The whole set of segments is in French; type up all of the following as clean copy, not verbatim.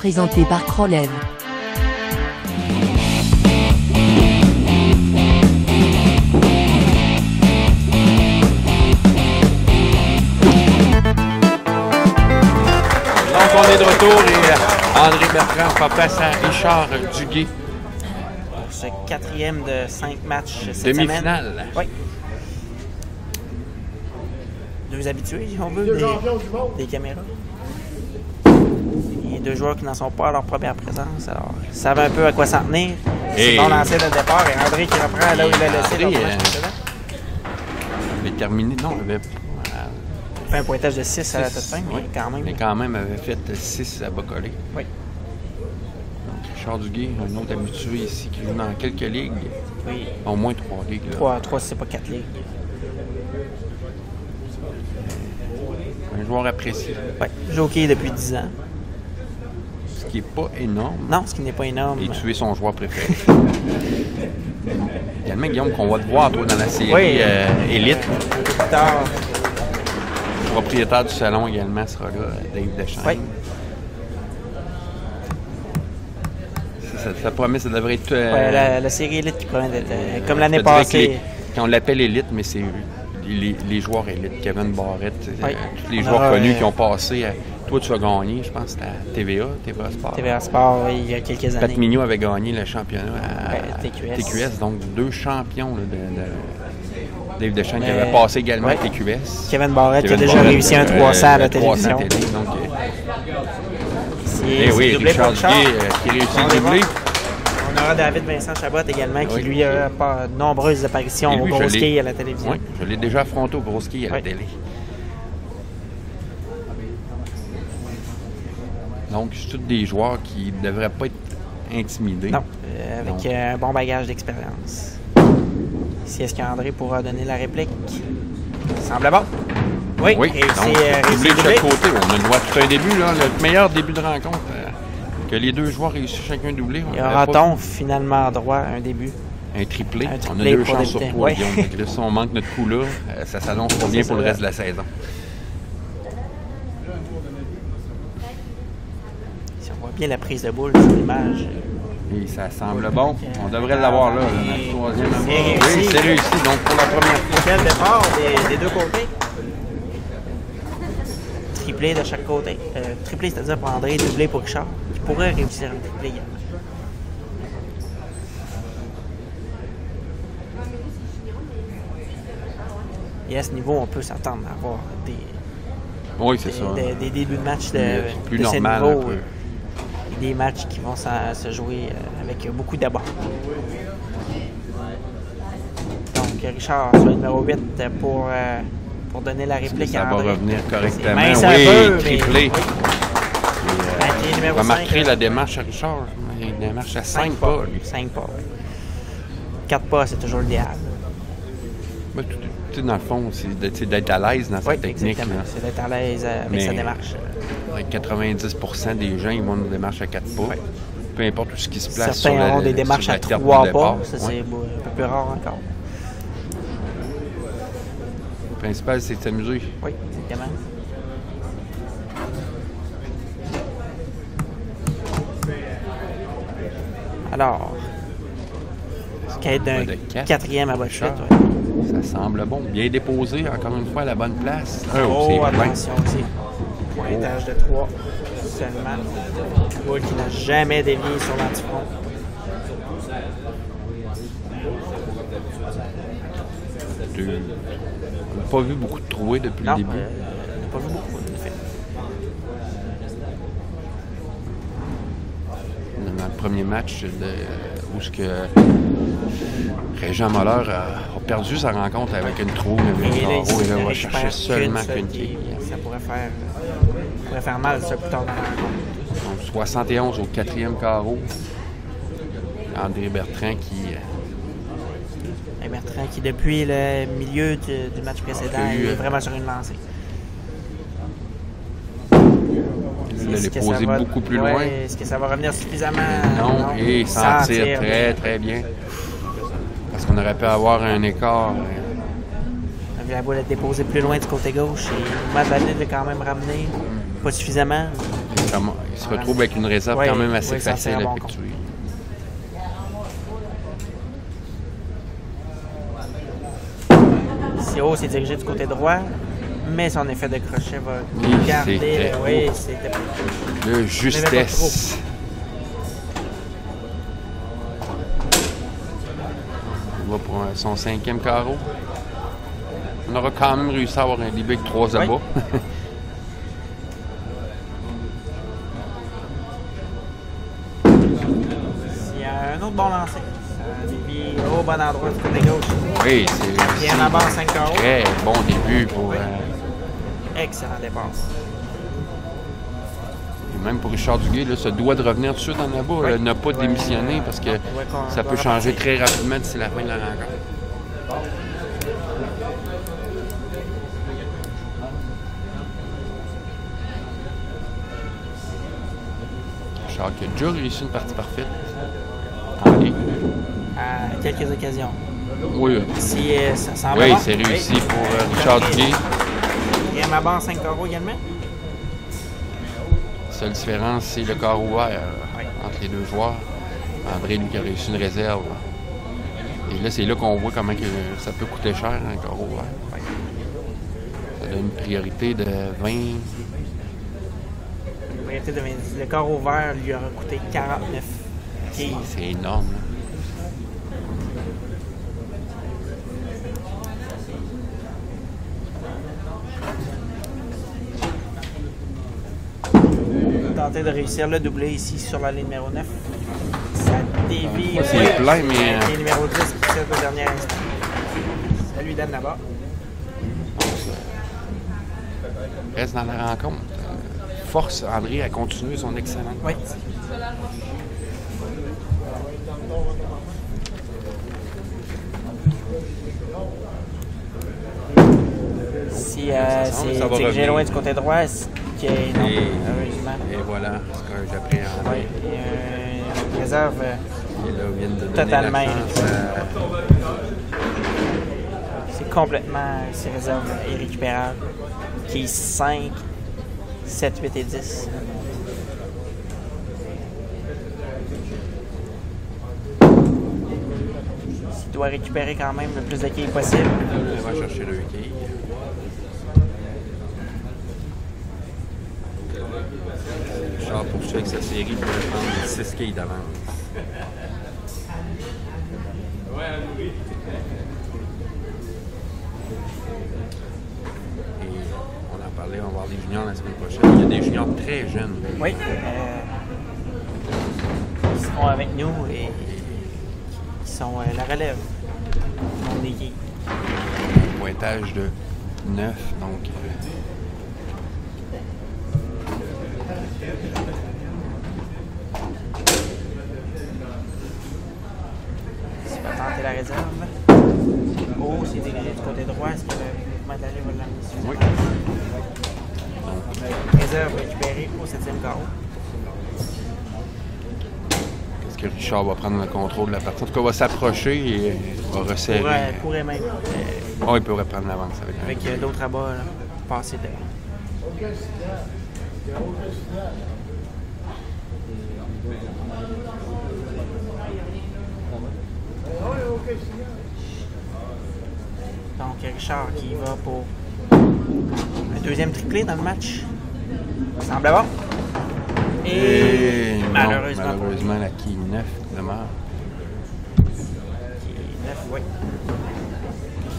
Présenté par Krolev. Donc on est de retour et André Bertrand fait place à Richard Duguay. Ce 4e de 5 matchs cette Demi-finale. semaine. Oui. Deux habitués, si on veut, des caméras. Et deux joueurs qui n'en sont pas à leur première présence. Alors, ils savent un peu à quoi s'en tenir. C'est bon lancé dès le départ et André qui reprend là où il a laissé le match précédent. Il avait terminé, non, il avait fait un pointage de 6 à la toute fin, mais quand même. Mais quand même, avait fait 6 à bas collé. Oui. Donc, Richard Duguay, un autre habitué ici qui joue dans quelques ligues. Oui. Au moins 3 ligues. 3 c'est pas 4 ligues. Un joueur apprécié. Oui, joue au hockey depuis 10 ans. Ce qui n'est pas énorme. Non, ce qui n'est pas énorme. Et tuer son joueur préféré. Également, Guillaume, qu'on va te voir toi, dans la série Élite. Tard. Le propriétaire du salon également sera là, Dave Deschamps. Oui. Ça promet, ça devrait être... la série Élite qui promet d'être comme l'année passée. Quand on l'appelle Élite, mais c'est les joueurs Élite. Kevin Barrett, oui. Tous les joueurs connus qui ont passé. Toi, tu as gagné, je pense, à TVA Sport. TVA Sport, oui, il y a quelques années. Pat Mignot avait gagné le championnat à TQS. Donc, 2 champions là, de Dave Deschamps qui avait passé également à TQS. Kevin Barrett qui a déjà réussi un 300 à la télévision. Et oui, Richard Duguay qui réussit à doubler. On aura David Vincent Chabot également qui lui a pas de nombreuses apparitions au gros ski à la télévision. Oui, je l'ai déjà affronté au gros ski à la télé. Donc, c'est tous des joueurs qui ne devraient pas être intimidés. Non, avec un bon bagage d'expérience. Ici, est-ce qu'André pourra donner la réplique? Semble bon. Oui, donc, doublé de chaque côté. On a le droit tout un début, là, le meilleur début de rencontre. Que les deux joueurs réussissent chacun doublé. Et aura-t-on finalement droit à un début? Un triplé. On a 2 chances sur 3, Guillaume. Là, si on manque notre coup là, ça s'annonce pas bien pour le reste de la saison. Si on voit bien la prise de boule sur l'image. Et ça semble bon. On devrait l'avoir là, notre 3e. Oui, c'est réussi. Donc pour la première fois. Quel départ des deux côtés. Triplé de chaque côté. Triplé, c'est-à-dire pour André, doublé pour Richard, qui pourrait réussir un triplé également. Et à ce niveau, on peut s'attendre à avoir des débuts de match de ce niveau. Des matchs qui vont se jouer avec beaucoup d'abord. Donc, Richard, sur le numéro 8 pour donner la réplique à André. Ça va revenir correctement. Oui, triplé. Il va marquer la démarche à Richard. Une démarche à 5 pas. 5 pas. 4 pas, c'est toujours l'idéal. Dans le fond, c'est d'être à l'aise dans sa technique. C'est d'être à l'aise avec sa démarche. 90% des gens, ils vont une démarche à 4 pas. Oui. Peu importe où ce qui se place. Certains ont des démarches à 3 pas. Ça, c'est un peu plus rare encore. Le principal, c'est de s'amuser. Oui, exactement. Alors, ce qui est d'un 4e à votre chute. Ça semble bon. Bien déposé, encore une fois, à la bonne place. Attention aussi. Pointage de 3 seulement. Boule qui n'a jamais dévié sur l'antifront. On n'a pas vu beaucoup de trouées depuis le début. On n'a pas vu beaucoup, en effet. Dans le premier match, où Régent Moller a perdu sa rencontre avec une trouille, et là, va chercher seulement qu'une quille. Ça pourrait faire mal, ça, plus tard dans la rencontre. Donc, 71 au 4e carreau. André Bertrand qui, depuis le milieu du match précédent, est vraiment sur une lancée. Il l'a posé beaucoup plus loin. Est-ce que ça va revenir suffisamment? Non, et s'en tire très, très bien. Parce qu'on aurait pu avoir un écart. La boule est déposée plus loin du côté gauche et Matt Vanille l'a quand même ramené. Pas suffisamment. Il se retrouve avec une réserve quand même assez facile à effectuer. Si haut s'est dirigé du côté droit, mais son effet de crochet va garder. Oui, c'était de justesse. On va pour son 5e carreau. On aura quand même réussi à avoir un début avec 3 abats. S'il y a un autre bon lancer, ça dévie au bon endroit du côté gauche. Oui, c'est bien à bord 5 carreaux. Très bon début pour... Excellent départ. Et même pour Richard Duguay, là, ça doit de revenir tout de suite en abat, ne pas démissionner parce que ça peut changer très rapidement d'ici la fin de la rencontre. Richard qui a déjà réussi une partie parfaite. Allez. À quelques occasions. Oui. Si ça semble oui, bon. c'est réussi pour Richard Duguay. Il y a ma barre 5 carreaux également. La seule différence, c'est le carreau ouvert entre les deux joueurs. André, lui, qui a réussi une réserve. Et là, c'est là qu'on voit comment que ça peut coûter cher, un carreau ouvert. Ça donne une priorité de 20. Le carreau ouvert lui aura coûté 49 keys. C'est énorme. Là. Tenter de réussir le doublé ici sur la ligne numéro 9. Ça dévie. C'est plein, mais. Le numéro 10 qui tire au dernier instant. Ça lui donne là-bas. Reste dans la rencontre. Force André à continuer son excellente. Oui. Si c'est dirigé loin du côté droit, qui est non, heureusement. Et voilà ce que j'appréhende. Oui, une réserve totalement c'est complètement ces réserves irrécupérables. Qui est 5, 7, 8 et 10. S'il doit récupérer quand même le plus de quilles possible. Il va chercher le quilles. Richard poursuit avec sa série pour prendre 6 quilles d'avance. On va voir des juniors la semaine prochaine. Il y a des juniors très jeunes. Oui. Ils seront avec nous et qui sont la relève. On est qui? Pointage de 9, donc. Il va tenter la réserve. Oh, c'est dirigé du côté droit. Est-ce que le mouvement d'aller va l'amener? Oui. Réserve récupérée au 7e carreau. Est-ce que Richard va prendre le contrôle de la partie? En tout cas, va s'approcher et va resserrer. Pourrait même. Il pourrait prendre l'avance avec d'autres abats, passer devant. Donc, Richard qui va pour un deuxième triplé dans le match. Ça semble bon. Et malheureusement, la quille 9 demeure. Quille 9, oui.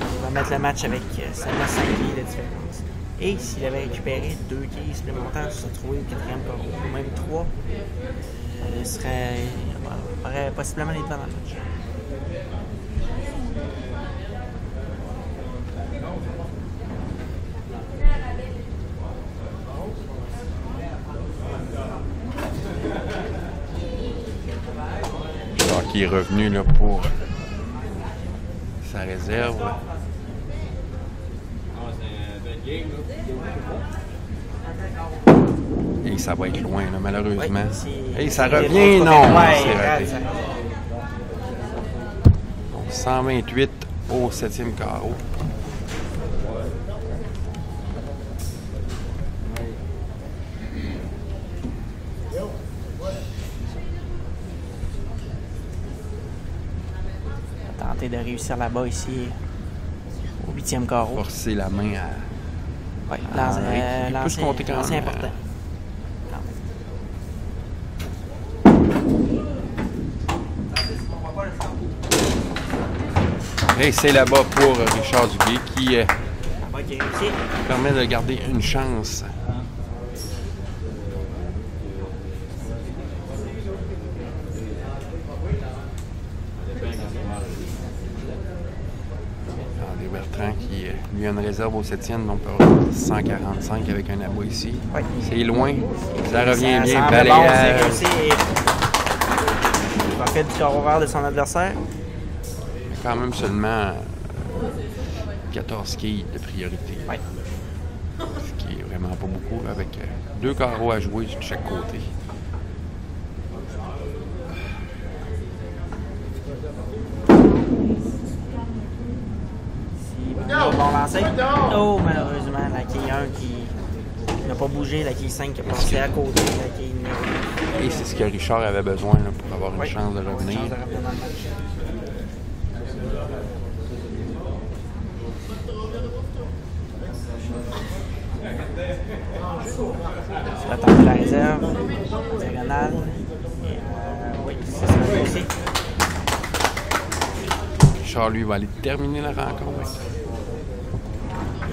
On va mettre le match avec seulement 5 quilles de différence. Et s'il avait récupéré 2 quilles supplémentaires, se trouver au 4e carreau, ou même 3, aurait possiblement été devant dans le match. Qui est revenu là, pour sa réserve. Et ça va être loin, là, malheureusement. Et ça revient, non! C'est raté. Donc, 128 au 7e carreau. On va tenter de réussir là-bas ici au 8e carreau. Forcer la main à... Oui, il peut se compter quand c'est même. important. Et c'est là-bas pour Richard Duguay qui Qui réussit. permet de garder une chance. André Bertrand qui lui a une réserve au 7e, donc 145 avec un abat ici. Oui. C'est loin, ça revient bien, semble balayage. bon, c'est réussi. Il va faire du carreau vert de son adversaire. Quand même seulement 14 quilles de priorité. Oui. Ce qui est vraiment pas beaucoup, avec 2 carreaux à jouer de chaque côté. Bon lancer. Oh, malheureusement, la quille 1 qui n'a pas bougé, la quille 5 qui a passé à côté, la quille numéro 2. Et c'est ce que Richard avait besoin là, pour avoir une chance de revenir. Chance de revenir dans le match. Ça va tenter la réserve, diagonale. Et oui, c'est ça aussi. Richard, lui, va aller terminer la rencontre.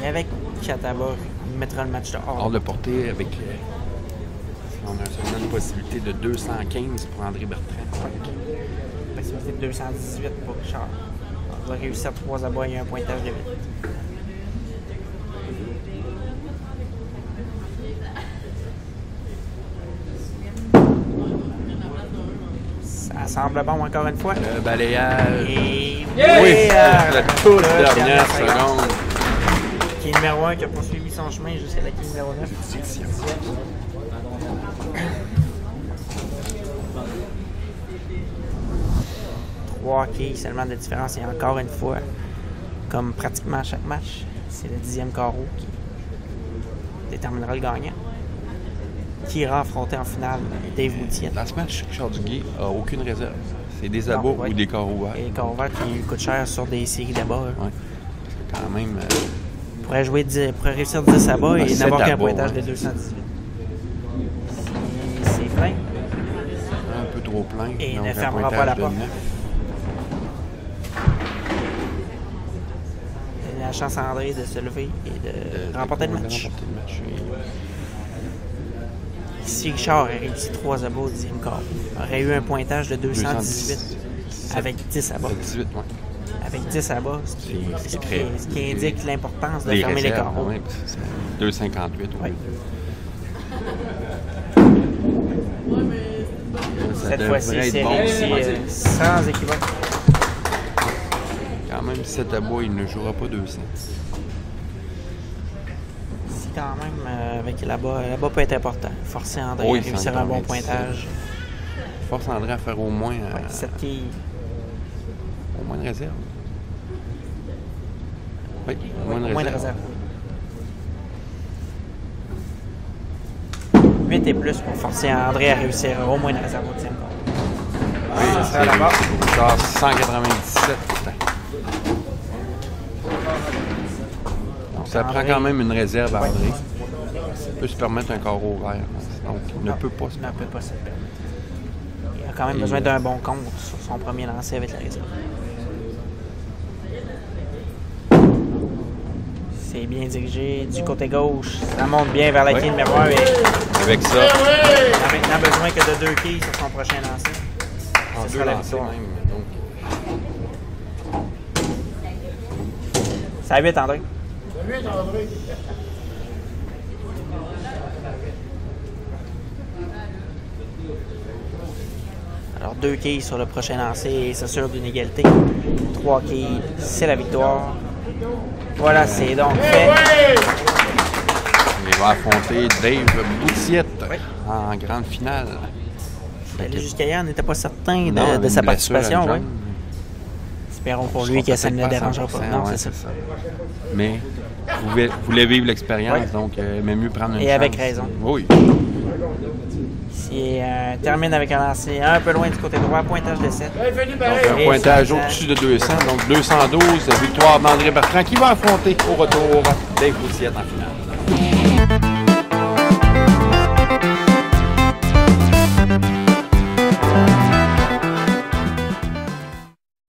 Et avec Chataba, il mettra le match Hors dehors. de portée, avec... on a seulement une possibilité de 215 pour André Bertrand. Possibilité de 218 pour Richard. On va réussir 3 abats et un pointage de 8. Ça semble bon encore une fois. Le balayage. Et Oui, la toute dernière dernière seconde. Qui est numéro 1 qui a poursuivi son chemin jusqu'à la quille numéro 9. Trois quilles seulement de différence. Et encore une fois, comme pratiquement à chaque match, c'est le 10e carreau qui déterminera le gagnant. Qui ira affronter en finale Dave Moutier. Dans ce match, Richard Duguay n'a aucune réserve. C'est des abats oui. ou des carreaux ouverts. Et les carreaux ouverts qui coûtent cher sur des séries d'abats. Ouais. Parce que quand même... Il pourrait réussir 10 abats et n'avoir qu'un abats, pointage ouais. de 218. C'est plein. un peu trop plein. Et donc ne un fermera pointage pas la de porte. 9. Il a la chance à André de se lever et de remporter le match. remporter le match. Si Richard aurait réussi 3 abats au 10e quart, aurait eu un pointage de 218 avec 10 abats. 18, ouais. Avec 10 abats, ce qui indique l'importance de Les fermer les réserves, carreaux. ouais, c'est 2,58. Oui. Ça Cette devrait fois-ci, être c'est bon. réussi sans équivoque. Quand même, 7 à bois, il ne jouera pas 200. Si quand même, avec là-bas peut être important. Forcer André Oui, à réussir un bon 197. pointage. Force André à faire au moins, Cette quille, au moins une réserve. Oui, au au moins moins une de réserve. réserve. 8 et plus pour forcer André à réussir au moins une réserve au 10e quart. Oui, Ça sera là-bas. Genre 197. Donc, ça prend quand même une réserve à André. Il peut se permettre un carreau ouvert. Donc, il ne peut pas se Ne permettre. peut pas se permettre. Il a quand même besoin d'un bon compte sur son premier lancer avec la réserve. C'est bien dirigé du côté gauche. Ça monte bien vers la quille numéro 1 et Avec ça, il a maintenant besoin que de 2 quilles sur son prochain lancer. en Ce deux sera la lancers victoire. même. Donc, C'est à 8, André. Alors, 2 quilles sur le prochain lancer et s'assure d'une égalité. 3 quilles, c'est la victoire. Voilà, c'est donc fait. il va affronter Dave Boutiette Oui. en grande finale. Aller jusqu'à hier, on n'était pas certain de, Non, de sa une blessure à une participation. Oui. jambe. Espérons pour Je lui serai que ça ne le peut-être dérangera pas. 100%, Non, ouais, c'est ça. Mais vous voulez vivre l'expérience, Ouais. donc même mieux prendre une Et chance. avec raison. Oui. Ici, qui termine avec un lancer un peu loin du côté droit, pointage de 7. Donc un pointage au-dessus de 200, donc 212, victoire d'André Bertrand qui va affronter au retour Dave Coutillette en finale.